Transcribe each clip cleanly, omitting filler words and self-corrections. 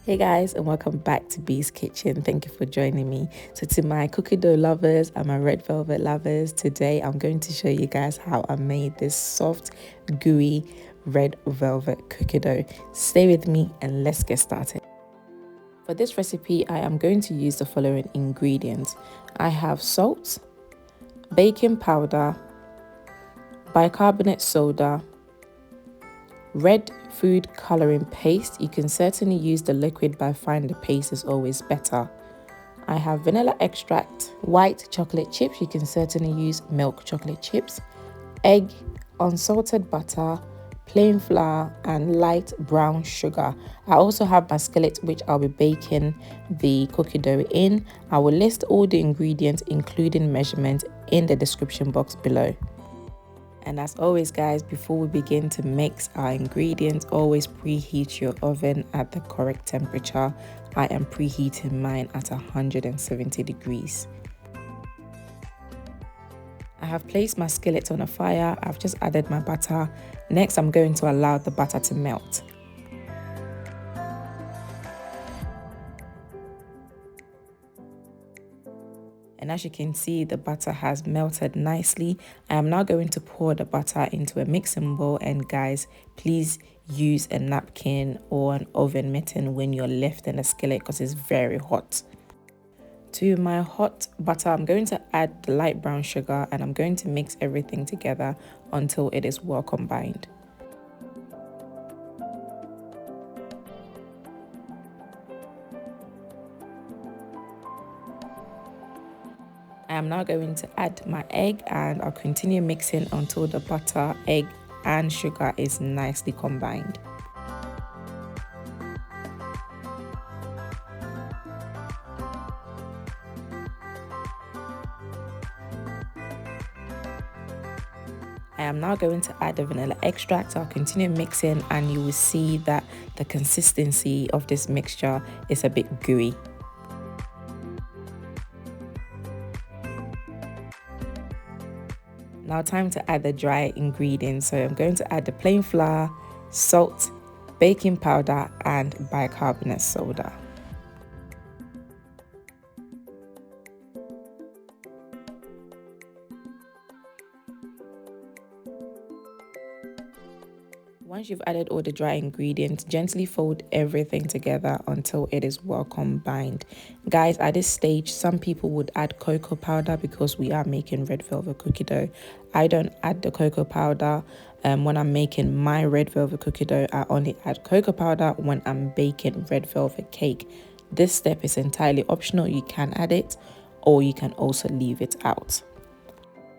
Hey guys, and welcome back to Bee's Kitchen. Thank you for joining me. So to my cookie dough lovers and my red velvet lovers, today I'm going to show you guys how I made this soft, gooey red velvet cookie dough. Stay with me and let's get started. For this recipe, I am going to use the following ingredients. I have salt, baking powder, bicarbonate soda, red food coloring paste. You can certainly use the liquid, but I find the paste is always better. I have vanilla extract, white chocolate chips. You can certainly use milk chocolate chips, egg, unsalted butter, plain flour, and light brown sugar. I also have my skillet, which I'll be baking the cookie dough in. I will list all the ingredients, including measurements, in the description box below. And as always guys, before we begin to mix our ingredients, always preheat your oven at the correct temperature. I am preheating mine at 170 degrees. I have placed my skillet on a fire. I've just added my butter. Next, I'm going to allow the butter to melt. And as you can see, the butter has melted nicely. I am now going to pour the butter into a mixing bowl, and guys, please use a napkin or an oven mitten when you're lifting the skillet because it's very hot. To my hot butter, I'm going to add the light brown sugar and I'm going to mix everything together until it is well combined. I am now going to add my egg and I'll continue mixing until the butter, egg and sugar is nicely combined. I am now going to add the vanilla extract. I'll continue mixing and you will see that the consistency of this mixture is a bit gooey. Now time to add the dry ingredients. So I'm going to add the plain flour, salt, baking powder and bicarbonate soda. Once you've added all the dry ingredients, gently fold everything together until it is well combined. Guys, at this stage, some people would add cocoa powder because we are making red velvet cookie dough. I don't add the cocoa powder. When I'm making my red velvet cookie dough, I only add cocoa powder when I'm baking red velvet cake. This step is entirely optional. You can add it or you can also leave it out.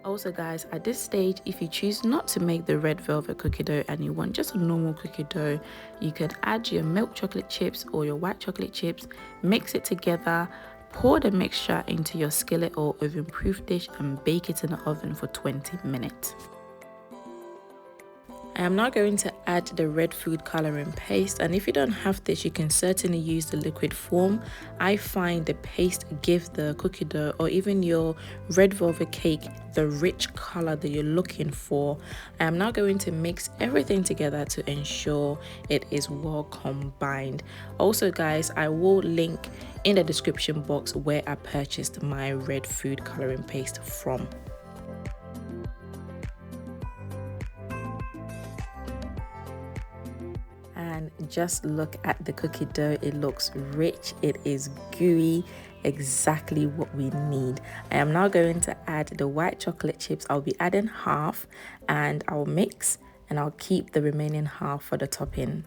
Also guys, at this stage, if you choose not to make the red velvet cookie dough and you want just a normal cookie dough, you could add your milk chocolate chips or your white chocolate chips, mix it together, pour the mixture into your skillet or oven-proof dish and bake it in the oven for 20 minutes. I am now going to add the red food coloring paste, and if you don't have this, you can certainly use the liquid form. I find the paste gives the cookie dough or even your red velvet cake the rich color that you're looking for. I am now going to mix everything together to ensure it is well combined. Also guys, I will link in the description box where I purchased my red food coloring paste from. And just look at the cookie dough. It looks rich, it is gooey, exactly what we need. I am now going to add the white chocolate chips. I'll be adding half and I'll mix and I'll keep the remaining half for the topping.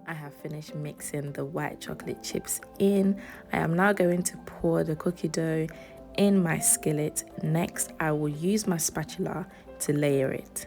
I have finished mixing the white chocolate chips in. I am now going to pour the cookie dough in my skillet. Next, I will use my spatula to layer it.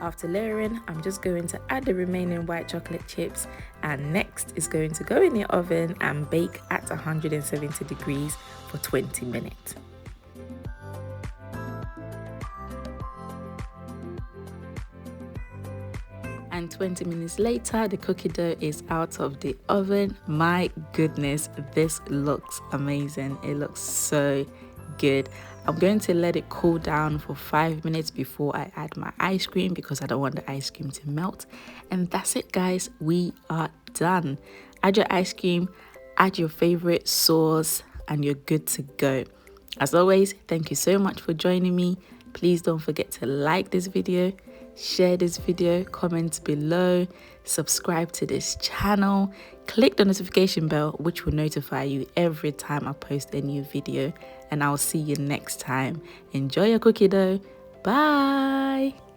After layering, I'm just going to add the remaining white chocolate chips And next is going to go in the oven and bake at 170 degrees for 20 minutes. And 20 minutes later, the cookie dough is out of the oven. My goodness, this looks amazing. It looks so good. I'm going to let it cool down for 5 minutes before I add my ice cream because I don't want the ice cream to melt. And that's it, guys. We are done. Add your ice cream, add your favorite sauce, and you're good to go. As always, thank you so much for joining me. Please don't forget to like this video, share this video, comment below, subscribe to this channel, click the notification bell which will notify you every time I post a new video, and I'll see you next time. Enjoy your cookie dough. Bye.